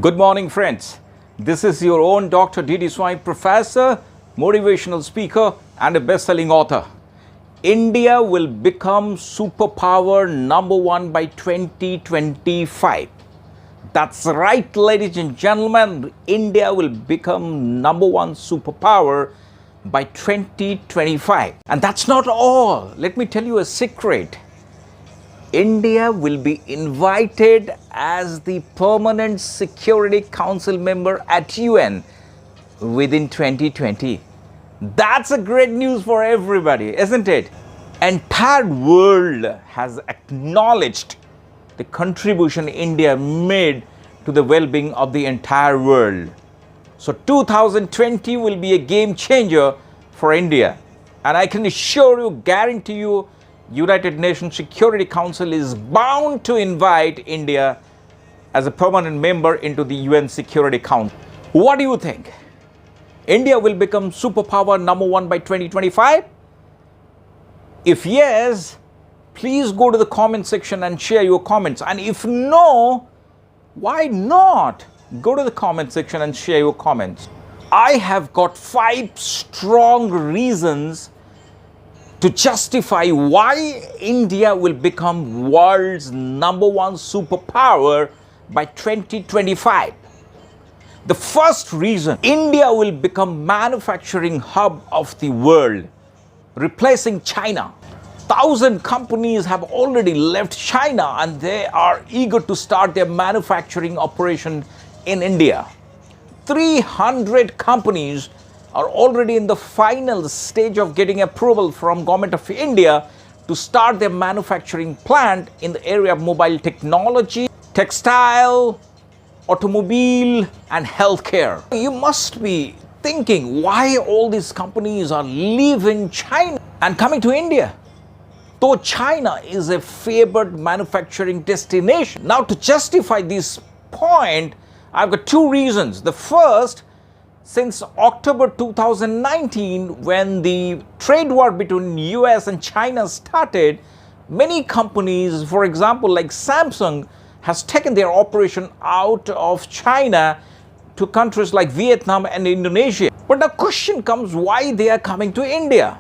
Good morning, friends. This is your own Dr. ddSwain, professor, motivational speaker, and a best-selling author. India will become superpower number one by 2025. That's right, ladies and gentlemen. India will become number one superpower by 2025. And that's not all. Let me tell you a secret. India will be invited as the Permanent Security Council member at UN within 2020. That's a great news for everybody, isn't it? Entire world has acknowledged the contribution India made to the well-being of the entire world. So 2020 will be a game changer for India. And I can assure you, guarantee you, United Nations Security Council is bound to invite India as a permanent member into the UN Security Council. What do you think? India will become superpower number one by 2025? If yes, please go to the comment section and share your comments. And if no, why not? Go to the comment section and share your comments. I have got 5 strong reasons to justify why India will become world's number one superpower by 2025. The first reason, India will become manufacturing hub of the world, replacing China. 1,000 companies have already left China and they are eager to start their manufacturing operation in India. 300 companies are already in the final stage of getting approval from Government of India to start their manufacturing plant in the area of mobile technology, textile, automobile, and healthcare. You must be thinking why all these companies are leaving China and coming to India, though China is a favored manufacturing destination. Now, to justify this point, I've got 2 reasons. The first, since October 2019, when the trade war between US and China started, many companies, for example, like Samsung, has taken their operation out of China to countries like Vietnam and Indonesia. But the question comes, why they are coming to India?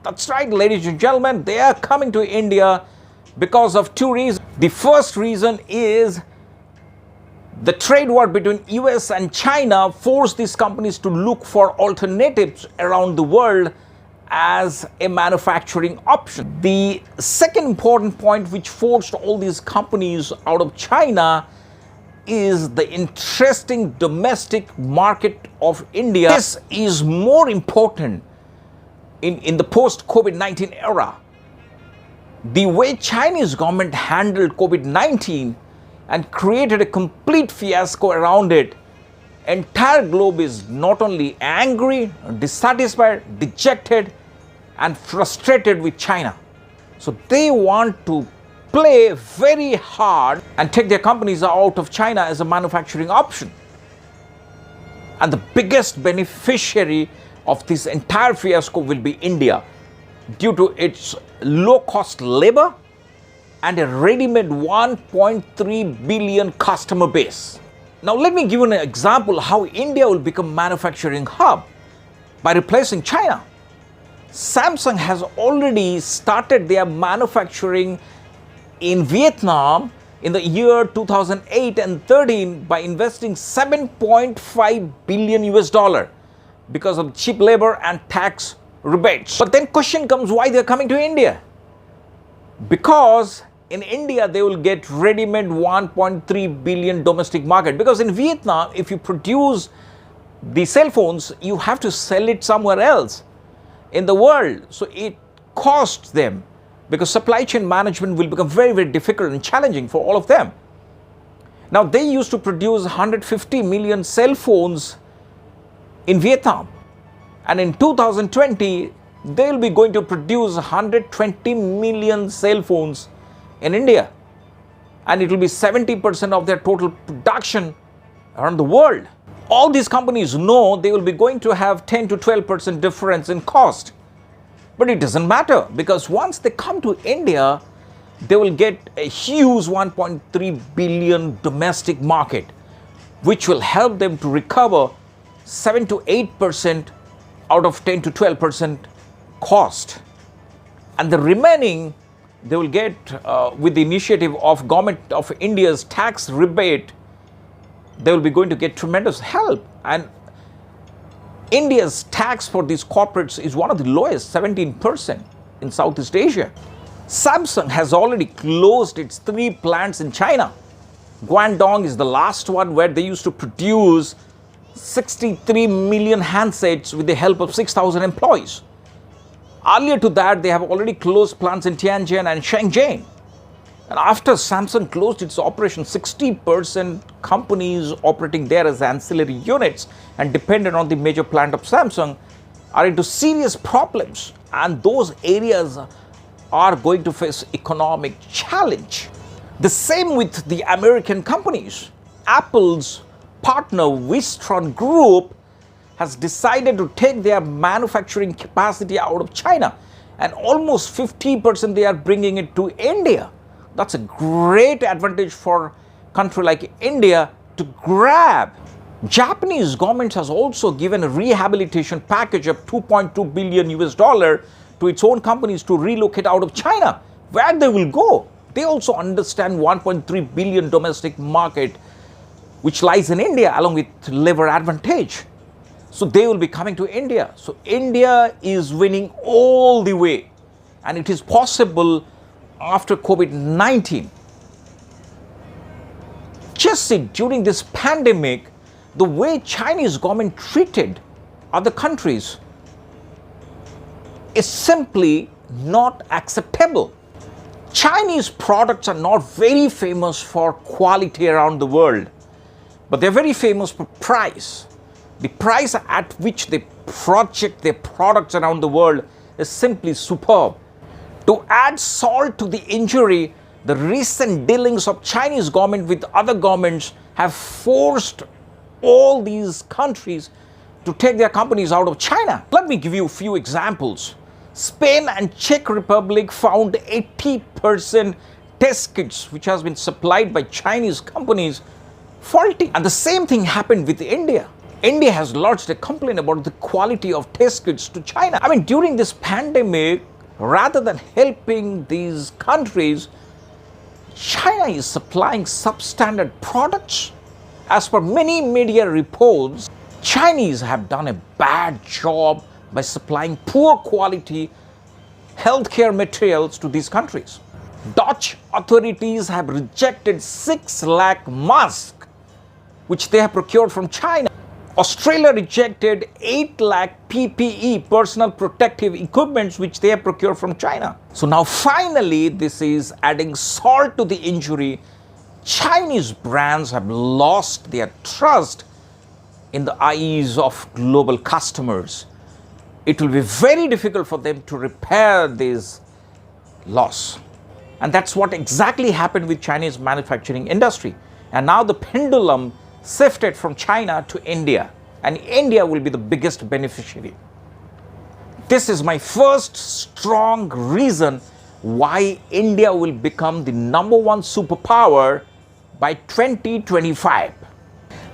That's right, ladies and gentlemen, they are coming to India because of 2 reasons. The first reason is the trade war between US and China forced these companies to look for alternatives around the world as a manufacturing option. The second important point which forced all these companies out of China is the interesting domestic market of India. This is more important in the post-COVID-19 era. The way Chinese government handled COVID-19 and created a complete fiasco around it, entire globe is not only angry, dissatisfied, dejected, and frustrated with China. So they want to play very hard and take their companies out of China as a manufacturing option. And the biggest beneficiary of this entire fiasco will be India, due to its low-cost labor and a ready-made 1.3 billion customer base. Now let me give you an example how India will become manufacturing hub by replacing China. Samsung has already started their manufacturing in Vietnam in the year 2008 and 13 by investing 7.5 billion US dollar because of cheap labor and tax rebates. But then question comes, why they're coming to India? Because in India, they will get ready-made 1.3 billion domestic market. Because in Vietnam, if you produce the cell phones, you have to sell it somewhere else in the world. So it costs them, because supply chain management will become very, very difficult and challenging for all of them. Now, they used to produce 150 million cell phones in Vietnam. And in 2020, they will be going to produce 120 million cell phones in India, and it will be 70% of their total production around the world. All these companies know they will be going to have 10 to 12% difference in cost, but it doesn't matter, because once they come to India, they will get a huge 1.3 billion domestic market, which will help them to recover 7 to 8% out of 10 to 12% cost. And the remaining they will get with the initiative of Government of India's tax rebate, they will be going to get tremendous help. And India's tax for these corporates is one of the lowest, 17% in Southeast Asia. Samsung has already closed its 3 plants in China. Guangdong is the last one, where they used to produce 63 million handsets with the help of 6,000 employees. Earlier to that, they have already closed plants in Tianjin and Shenzhen. And after Samsung closed its operation, 60% companies operating there as ancillary units and dependent on the major plant of Samsung are into serious problems. And those areas are going to face economic challenge. The same with the American companies. Apple's partner Wistron Group has decided to take their manufacturing capacity out of China, and almost 50% they are bringing it to India. That's a great advantage for a country like India to grab. Japanese government has also given a rehabilitation package of 2.2 billion US dollar to its own companies to relocate out of China. Where they will go? They also understand 1.3 billion domestic market which lies in India along with labor advantage. So they will be coming to India. So India is winning all the way, and it is possible after COVID-19. Just see, during this pandemic, the way Chinese government treated other countries is simply not acceptable. Chinese products are not very famous for quality around the world, but they're very famous for price. The price at which they project their products around the world is simply superb. To add salt to the injury, the recent dealings of Chinese government with other governments have forced all these countries to take their companies out of China. Let me give you a few examples. Spain and Czech Republic found 80% test kits which has been supplied by Chinese companies faulty. And the same thing happened with India. India has lodged a complaint about the quality of test kits to China. I mean, during this pandemic, rather than helping these countries, China is supplying substandard products. As per many media reports, Chinese have done a bad job by supplying poor quality healthcare materials to these countries. Dutch authorities have rejected 6 lakh masks which they have procured from China. Australia rejected 8 lakh PPE, personal protective equipments, which they have procured from China. So now finally, this is adding salt to the injury. Chinese brands have lost their trust in the eyes of global customers. It will be very difficult for them to repair this loss. And that's what exactly happened with Chinese manufacturing industry. And now the pendulum shifted from China to India, and India will be the biggest beneficiary. This is my first strong reason why India will become the #1 superpower by 2025.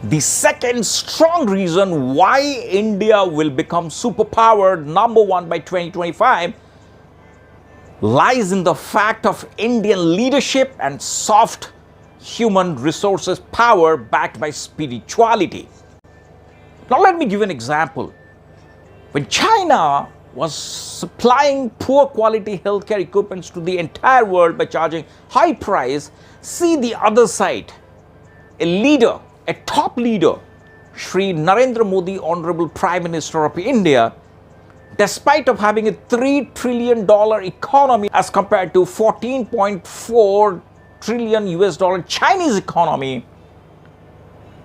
The second strong reason why India will become superpower #1 by 2025 lies in the fact of Indian leadership and soft human resources power backed by spirituality. Now let me give an example. When China was supplying poor quality healthcare equipments to the entire world by charging high price, see the other side. A leader, a top leader, Shri Narendra Modi, Honorable Prime Minister of India, despite of having a $3 trillion economy as compared to 14.4 trillion US dollar Chinese economy,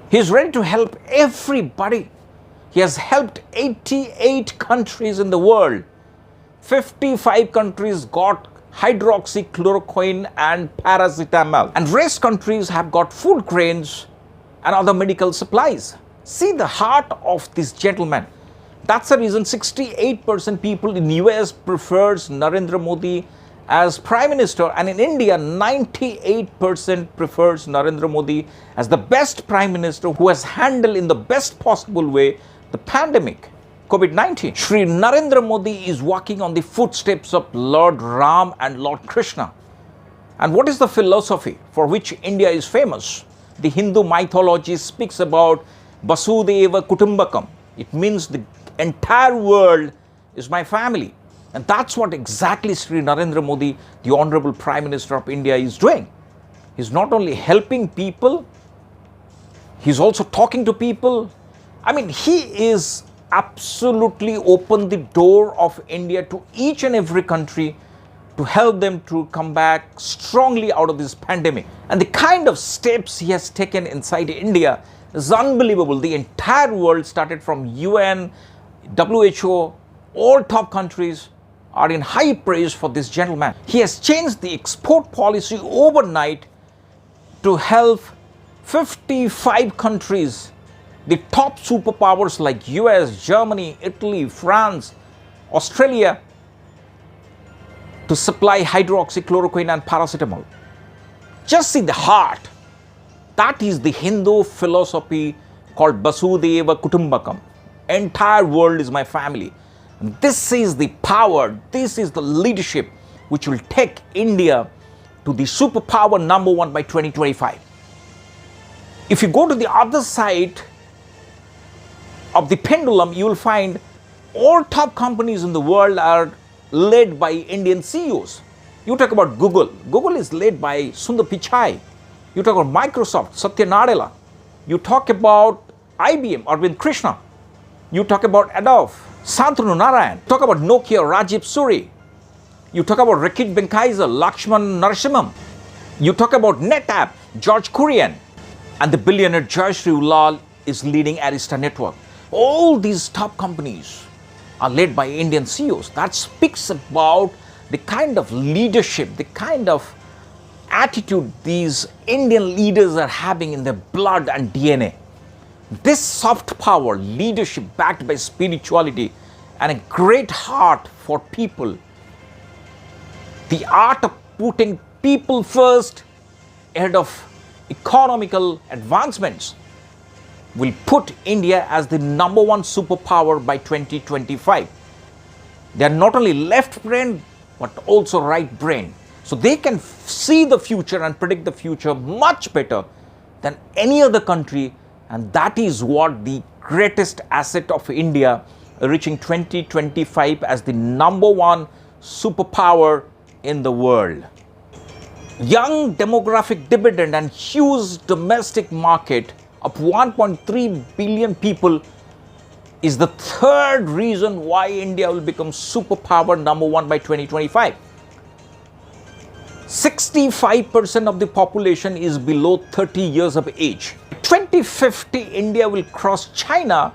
he is ready to help everybody. He has helped 88 countries in the world. 55 countries got hydroxychloroquine and paracetamol, and rest countries have got food grains and other medical supplies. See the heart of this gentleman. That's the reason 68% people in US prefers Narendra Modi as Prime Minister, and in India, 98% prefers Narendra Modi as the best Prime Minister who has handled in the best possible way the pandemic, COVID-19. Shri Narendra Modi is walking on the footsteps of Lord Ram and Lord Krishna. And what is the philosophy for which India is famous? The Hindu mythology speaks about Vasudhaiva Kutumbakam. It means the entire world is my family. And that's what exactly Shri Narendra Modi, the Honorable Prime Minister of India, is doing. He's not only helping people, he's also talking to people. I mean, he is absolutely opened the door of India to each and every country to help them to come back strongly out of this pandemic. And the kind of steps he has taken inside India is unbelievable. The entire world, started from UN, WHO, all top countries are in high praise for this gentleman. He has changed the export policy overnight to help 55 countries, the top superpowers like US, Germany, Italy, France, Australia, to supply hydroxychloroquine and paracetamol. Just see the heart. That is the Hindu philosophy called Vasudhaiva Kutumbakam. Entire world is my family. And this is the power, this is the leadership which will take India to the superpower #1 by 2025. If you go to the other side of the pendulum, you will find all top companies in the world are led by Indian CEOs. You talk about Google. Google is led by Sundar Pichai. You talk about Microsoft, Satya Nadella. You talk about IBM, Arvind Krishna. You talk about Adobe, Santanu Narayan. Talk about Nokia, Rajiv Suri. You talk about Rakit Benkaiser, Lakshman Narasimham. You talk about NetApp, George Kurian. And the billionaire Jayashree Ulal is leading Arista Network. All these top companies are led by Indian CEOs. That speaks about the kind of leadership, the kind of attitude these Indian leaders are having in their blood and DNA. This soft power, leadership backed by spirituality and a great heart for people, the art of putting people first ahead of economical advancements, will put India as the #1 superpower by 2025. They are not only left brain, but also right brain. So they can see the future and predict the future much better than any other country. And that is what the greatest asset of India, reaching 2025 as the #1 superpower in the world. Young demographic dividend and huge domestic market of 1.3 billion people is the third reason why India will become superpower #1 by 2025. 65% of the population is below 30 years of age. 2050, India will cross China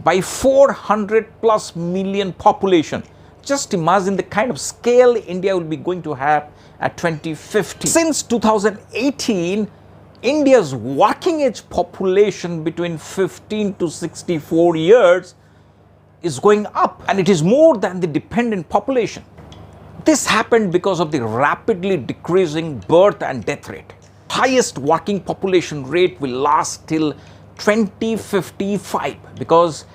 by 400 plus million population. Just imagine the kind of scale India will be going to have at 2050. Since 2018, India's working age population between 15 to 64 years is going up, and it is more than the dependent population. This happened because of the rapidly decreasing birth and death rate. Highest working population rate will last till 2055 because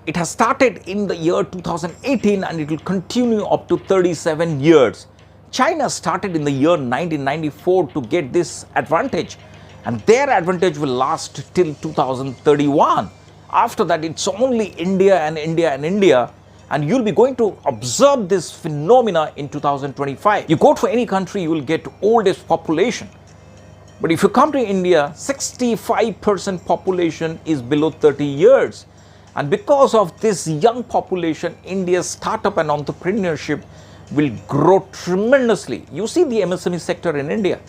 it has started in the year 2018 and it will continue up to 37 years. China started in the year 1994 to get this advantage, and their advantage will last till 2031. After that, it's only India and India and India, and you'll be going to observe this phenomena in 2025. You go to any country, you will get oldest population. But if you come to India, 65% population is below 30 years. And because of this young population, India's startup and entrepreneurship will grow tremendously. You see the MSME sector in India.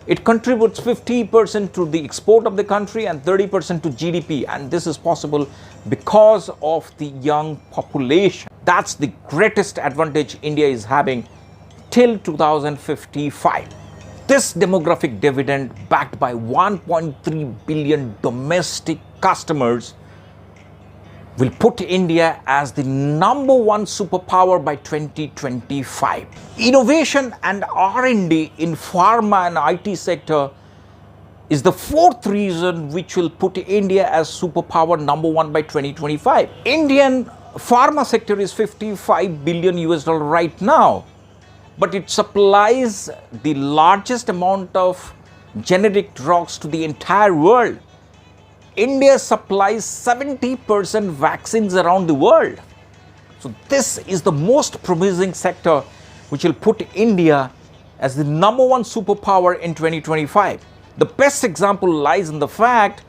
It contributes 50% to the export of the country and 30% to GDP. And this is possible because of the young population. That's the greatest advantage India is having till 2055. This demographic dividend, backed by 1.3 billion domestic customers, will put India as the #1 superpower by 2025. Innovation and R&D in pharma and IT sector is the fourth reason which will put India as superpower #1 by 2025. Indian pharma sector is $55 billion right now, but it supplies the largest amount of generic drugs to the entire world. India supplies 70% vaccines around the world. So this is the most promising sector which will put India as the #1 superpower in 2025. The best example lies in the fact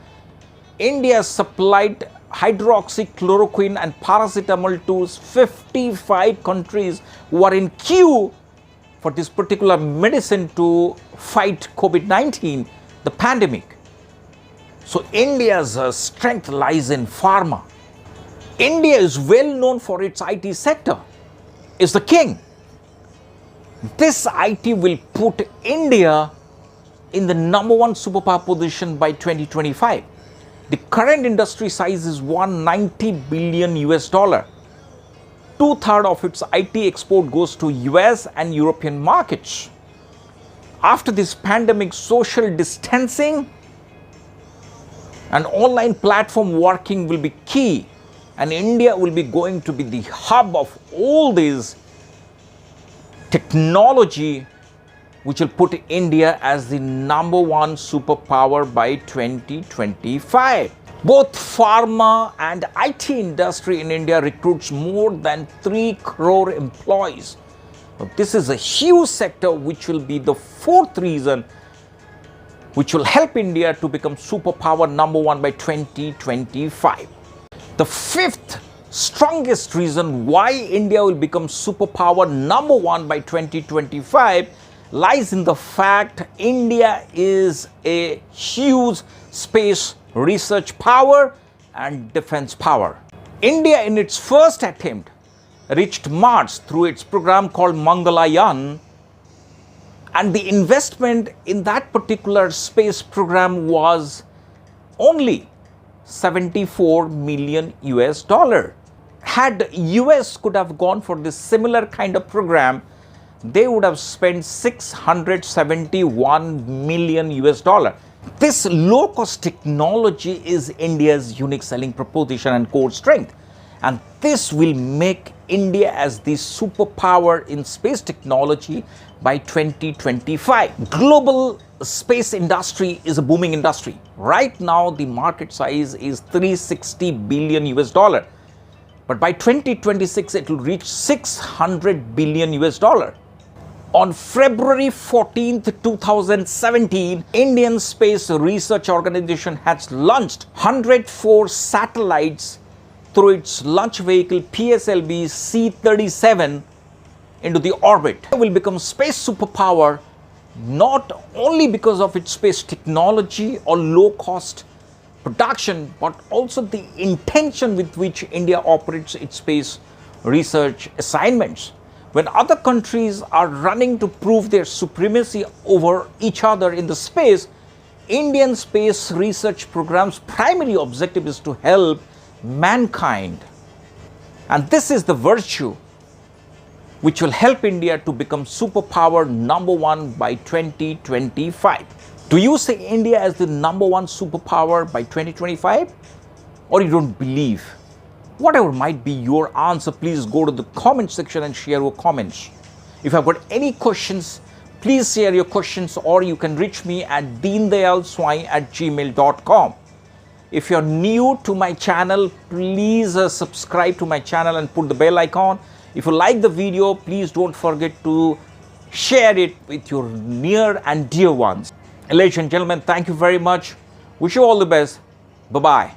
India supplied hydroxychloroquine and paracetamol to 55 countries who are in queue for this particular medicine to fight COVID-19, the pandemic. So India's strength lies in pharma. India is well known for its IT sector. It's the king. This IT will put India in the #1 superpower position by 2025. The current industry size is $190 billion. Two-thirds of its IT export goes to US and European markets. After this pandemic, social distancing and online platform working will be key, and India will be going to be the hub of all this technology which will put India as the #1 superpower by 2025. Both pharma and IT industry in India recruits more than 3 crore employees. Now, this is a huge sector which will be the fourth reason which will help India to become superpower #1 by 2025. The fifth strongest reason why India will become superpower #1 by 2025 lies in the fact India is a huge space research power and defense power. India in its first attempt reached Mars through its program called Mangalayaan, and the investment in that particular space program was only $74 million. Had US could have gone for this similar kind of program, they would have spent $671 million. This low-cost technology is India's unique selling proposition and core strength, and this will make India as the superpower in space technology by 2025. Global space industry is a booming industry. Right now, the market size is $360 billion. But by 2026, it will reach $600 billion. On February 14th, 2017, Indian Space Research Organization has launched 104 satellites through its launch vehicle PSLV C-37 into the orbit. It will become space superpower not only because of its space technology or low-cost production, but also the intention with which India operates its space research assignments. When other countries are running to prove their supremacy over each other in the space, Indian space research program's primary objective is to help mankind. And this is the virtue which will help India to become superpower #1 by 2025. Do you see India as the #1 superpower by 2025? Or you don't believe? Whatever might be your answer, please go to the comment section and share your comments. If you've got any questions, please share your questions, or you can reach me at ddSwain@gmail.com. If you're new to my channel, please subscribe to my channel and put the bell icon. If you like the video, please don't forget to share it with your near and dear ones. Ladies and gentlemen, thank you very much. Wish you all the best. Bye-bye.